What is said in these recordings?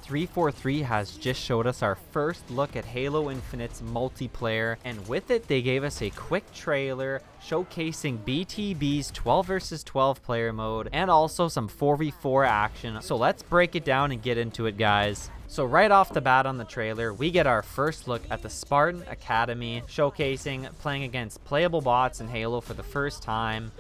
343 has just showed us our first look at Halo Infinite's multiplayer, and with it they gave us a quick trailer showcasing BTB's 12 vs 12 player mode and also some 4v4 action. So let's break it down and get into it, guys. So right off the bat on the trailer, we get our first look at the Spartan Academy, showcasing playing against playable bots in Halo for the first time.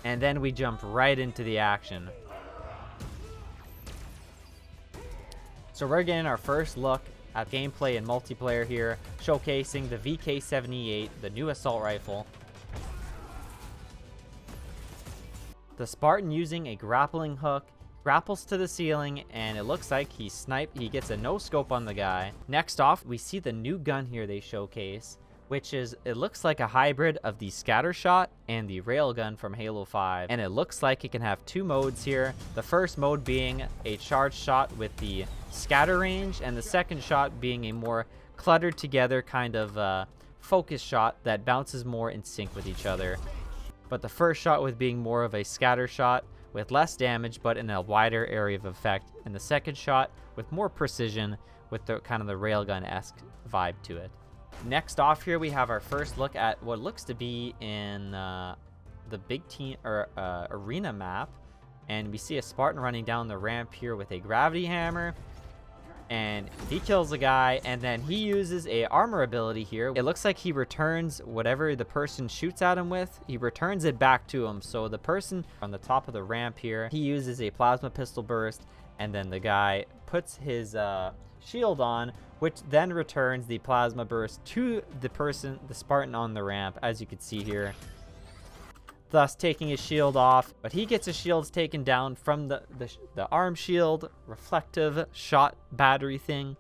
And then we jump right into the action. So we're getting our first look at gameplay and multiplayer here, showcasing the VK78, the new assault rifle. The Spartan using a grappling hook, grapples to the ceiling, and it looks like he gets a no scope on the guy. Next off, we see the new gun here they showcase, which is, it looks like a hybrid of the scatter shot and the railgun from Halo 5. And it looks like it can have two modes here. The first mode being a charged shot with the scatter range, and the second shot being a more cluttered together kind of focus shot that bounces more in sync with each other. But the first shot with being more of a scatter shot with less damage but in a wider area of effect, and the second shot with more precision with the kind of the railgun-esque vibe to it. Next off here, we have our first look at what looks to be in the big team or arena map, and we see a Spartan running down the ramp here with a gravity hammer, and he kills a guy, and then he uses a armor ability here. It looks like he returns whatever the person shoots at him with, he returns it back to him. So the person on the top of the ramp here, he uses a plasma pistol burst, and then the guy puts his shield on, which then returns the plasma burst to the person, the Spartan on the ramp, as you can see here, thus taking his shield off. But he gets his shields taken down from the arm shield reflective shot battery thing,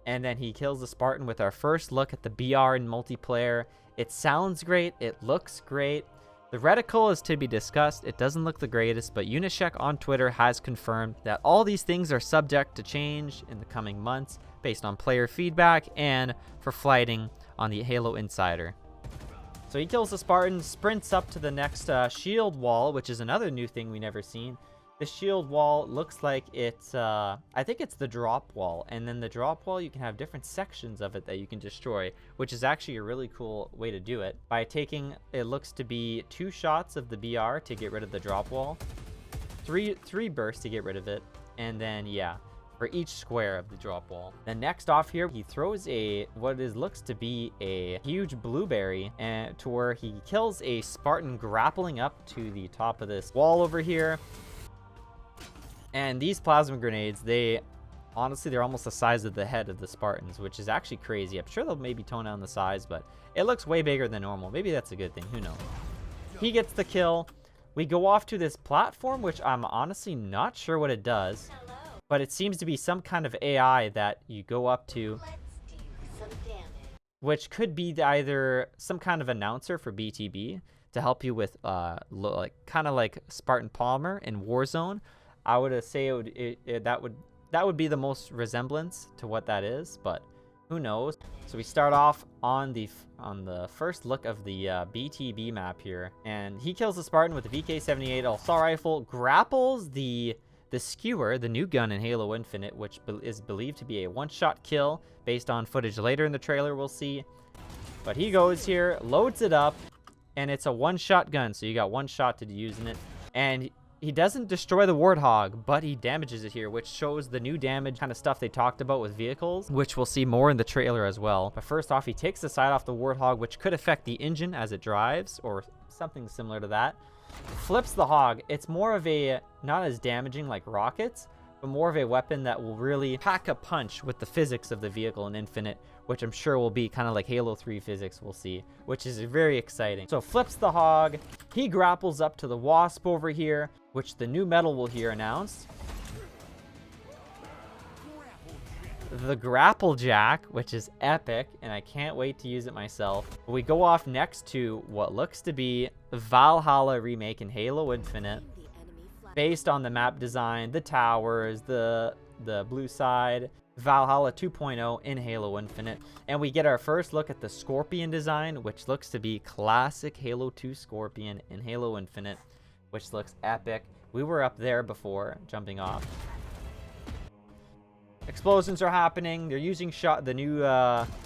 and then he kills the Spartan with our first look at the BR in multiplayer. It sounds great, it looks great. The reticle is to be discussed. It doesn't look the greatest, but Unyshek on Twitter has confirmed that all these things are subject to change in the coming months based on player feedback and for flighting on the Halo Insider. So he kills the Spartan, sprints up to the next shield wall, which is another new thing we never seen. The shield wall looks like it's, I think it's the drop wall. And then the drop wall, you can have different sections of it that you can destroy, which is actually a really cool way to do it. By taking, it looks to be 2 shots of the BR to get rid of the drop wall, three bursts to get rid of it, and then, yeah, for each square of the drop wall. Then next off here, he throws looks to be a huge blueberry, and to where he kills a Spartan grappling up to the top of this wall over here. And these plasma grenades, honestly, they're almost the size of the head of the Spartans, which is actually crazy. I'm sure they'll maybe tone down the size, but it looks way bigger than normal. Maybe that's a good thing, who knows. He gets the kill. We go off to this platform, which I'm honestly not sure what it does, but it seems to be some kind of AI that you go up to, which could be either some kind of announcer for BTB to help you with kind of like Spartan Palmer in Warzone. I would say that would be the most resemblance to what that is, but who knows. So we start off on the first look of the BTB map here, and he kills the Spartan with the VK78 assault rifle, grapples the skewer, the new gun in Halo Infinite, which is believed to be a one-shot kill based on footage later in the trailer we'll see. But he goes here, loads it up, and it's a one-shot gun, so you got one shot to using it. And he doesn't destroy the Warthog, but he damages it here, which shows the new damage kind of stuff they talked about with vehicles, which we'll see more in the trailer as well. But first off, he takes the side off the Warthog, which could affect the engine as it drives, or something similar to that. Flips the Hog. It's more of a, not as damaging like rockets, but more of a weapon that will really pack a punch with the physics of the vehicle in Infinite, which I'm sure will be kind of like Halo 3 physics we'll see, which is very exciting. So flips the Hog. He grapples up to the Wasp over here, which the new medal will hear announced. The Grapple Jack, which is epic, and I can't wait to use it myself. We go off next to what looks to be Valhalla remake in Halo Infinite, based on the map design, the towers, the blue side, Valhalla 2.0 in Halo Infinite. And we get our first look at the Scorpion design, which looks to be classic Halo 2 Scorpion in Halo Infinite, which looks epic. We were up there before, jumping off. Explosions are happening. They're using the new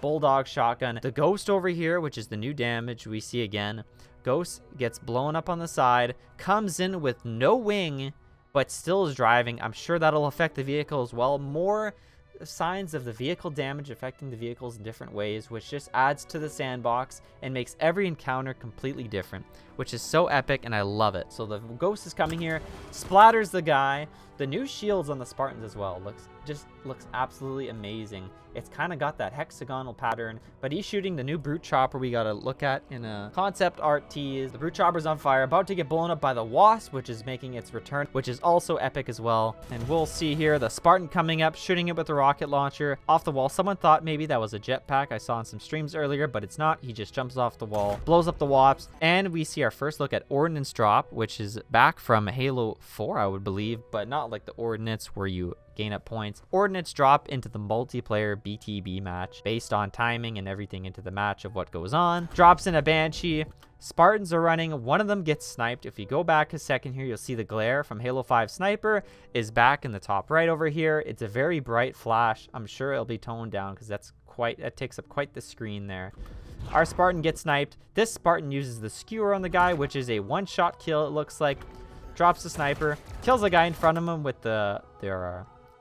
Bulldog shotgun. The Ghost over here, which is the new damage we see again. Ghost gets blown up on the side, comes in with no wing, but still is driving. I'm sure that'll affect the vehicle as well. More signs of the vehicle damage affecting the vehicles in different ways, which just adds to the sandbox and makes every encounter completely different, which is so epic, and I love it. So the Ghost is coming here, splatters the guy. The new shields on the Spartans as well looks absolutely amazing. It's kind of got that hexagonal pattern, but he's shooting the new Brute Chopper we got to look at in a concept art tease. The Brute Chopper's on fire, about to get blown up by the Wasp, which is making its return, which is also epic as well. And we'll see here the Spartan coming up, shooting it with a rocket launcher off the wall. Someone thought maybe that was a jetpack. I saw in some streams earlier, but it's not. He just jumps off the wall, blows up the Wasps, and we see our first look at Ordnance Drop, which is back from Halo 4, I would believe, but not like the Ordnance where you gain up points. Ordnance drop into the multiplayer BTB match based on timing and everything into the match of what goes on. Drops in a Banshee. Spartans are running. One of them gets sniped. If you go back a second here, you'll see the glare from Halo 5 Sniper is back in the top right over here. It's a very bright flash. I'm sure it'll be toned down because that takes up quite the screen there. Our Spartan gets sniped. This Spartan uses the skewer on the guy, which is a one-shot kill, it looks like. Drops the sniper, kills a guy in front of him with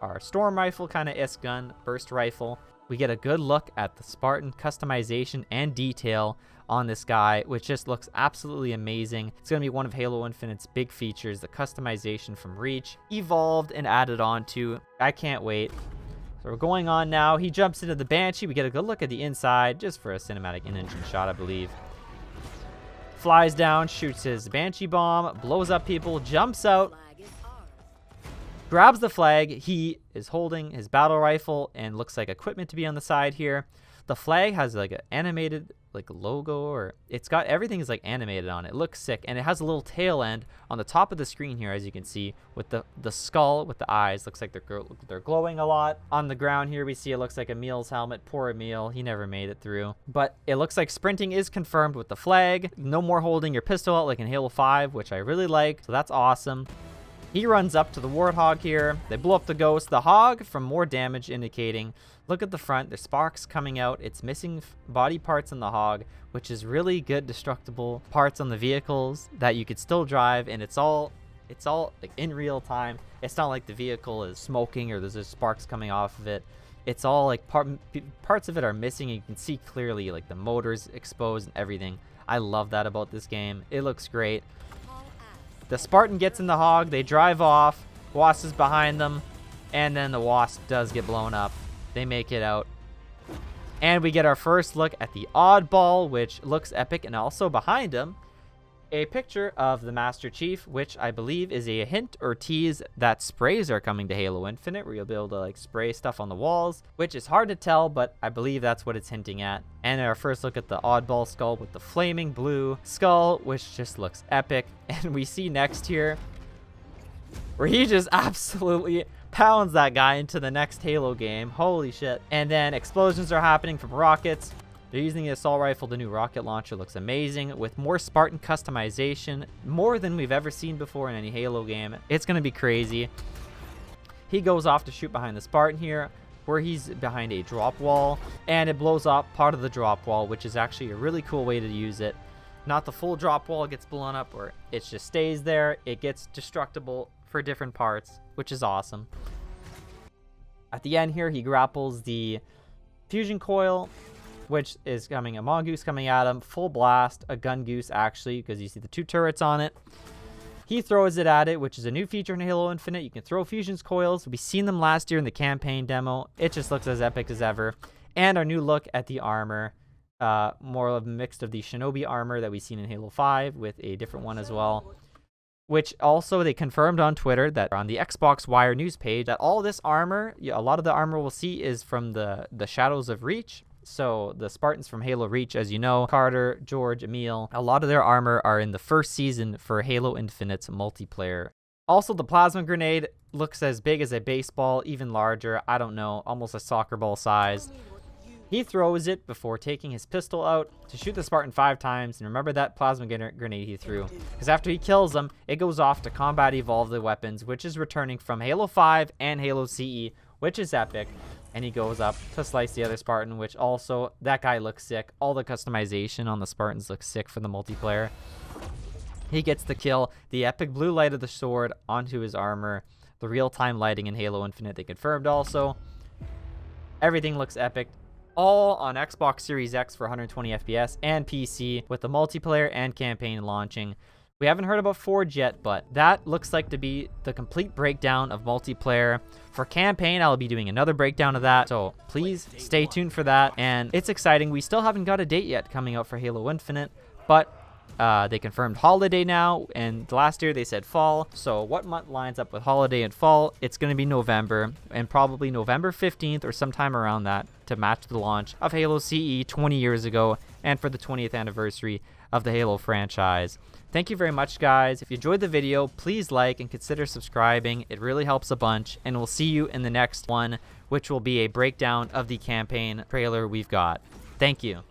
our storm rifle kind of isk gun, burst rifle. We get a good look at the Spartan customization and detail on this guy, which just looks absolutely amazing. It's going to be one of Halo Infinite's big features, the customization from Reach, evolved and added on to. I can't wait. So we're going on now. He jumps into the Banshee. We get a good look at the inside, just for a cinematic in-engine shot, I believe. Flies down, shoots his Banshee bomb, blows up people, jumps out, grabs the flag. He is holding his battle rifle and looks like equipment to be on the side here. The flag has like an animated like logo, or it's got everything is like animated on it. It looks sick, and it has a little tail end on the top of the screen here, as you can see, with the skull with the eyes. Looks like they're glowing a lot. On the ground here we see it looks like Emil's helmet. Poor Emil, he never made it through. But it looks like sprinting is confirmed with the flag. No more holding your pistol out like in Halo 5, which I really like, so that's awesome. He runs up to the Warthog here. They blow up the Ghost. The Hog from more damage indicating. Look at the front. There's sparks coming out. It's missing body parts on the Hog, which is really good destructible parts on the vehicles that you could still drive, and it's all like in real time. It's not like the vehicle is smoking or there's just sparks coming off of it. It's all like parts of it are missing, and you can see clearly like the motors exposed and everything. I love that about this game. It looks great. The Spartan gets in the Hog. They drive off. Wasp is behind them. And then the Wasp does get blown up. They make it out. And we get our first look at the Oddball, which looks epic. And also behind him, a picture of the Master Chief, which I believe is a hint or tease that sprays are coming to Halo Infinite, where you'll be able to like spray stuff on the walls, which is hard to tell, but I believe that's what it's hinting at. And our first look at the Oddball skull with the flaming blue skull, which just looks epic. And we see next here where he just absolutely pounds that guy into the next Halo game. Holy shit. And then explosions are happening from rockets. They're using the assault rifle. The new rocket launcher looks amazing with more Spartan customization, more than we've ever seen before in any Halo game. It's going to be crazy. He goes off to shoot behind the Spartan here, where he's behind a drop wall, and it blows up part of the drop wall, which is actually a really cool way to use it. Not the full drop wall gets blown up, or it just stays there. It gets destructible for different parts, which is awesome. At the end here, he grapples the fusion coil, which is coming, a Mongoose coming at him, full blast, a Gun Goose actually, because you see the two turrets on it. He throws it at it, which is a new feature in Halo Infinite. You can throw fusions coils. We've seen them last year in the campaign demo. It just looks as epic as ever. And our new look at the armor, more of a mix of the Shinobi armor that we've seen in Halo 5 with a different one as well. Which also they confirmed on Twitter that on the Xbox Wire news page that all this armor, a lot of the armor we'll see is from the Shadows of Reach. So the Spartans from Halo Reach, as you know, Carter, George, Emil, a lot of their armor are in the first season for Halo Infinite's multiplayer. Also, the plasma grenade looks as big as a baseball, even larger. I don't know, almost a soccer ball size. He throws it before taking his pistol out to shoot the Spartan 5 times. And remember that plasma grenade he threw, because after he kills them, it goes off to Combat Evolve the weapons, which is returning from Halo 5 and Halo CE, which is epic. And he goes up to slice the other Spartan, which also, that guy looks sick. All the customization on the Spartans looks sick for the multiplayer. He gets the kill. The epic blue light of the sword onto his armor. The real-time lighting in Halo Infinite, they confirmed also. Everything looks epic. All on Xbox Series X for 120 FPS and PC with the multiplayer and campaign launching. We haven't heard about Forge yet, but that looks like to be the complete breakdown of multiplayer. For campaign, I'll be doing another breakdown of that, so please stay tuned for that. And it's exciting. We still haven't got a date yet coming out for Halo Infinite, but they confirmed holiday now, and last year they said fall. So what month lines up with holiday and fall? It's going to be November, and probably November 15th or sometime around that to match the launch of Halo CE 20 years ago and for the 20th anniversary of the Halo franchise. Thank you very much, guys. If you enjoyed the video, please like and consider subscribing. It really helps a bunch, and we'll see you in the next one, which will be a breakdown of the campaign trailer we've got. Thank you.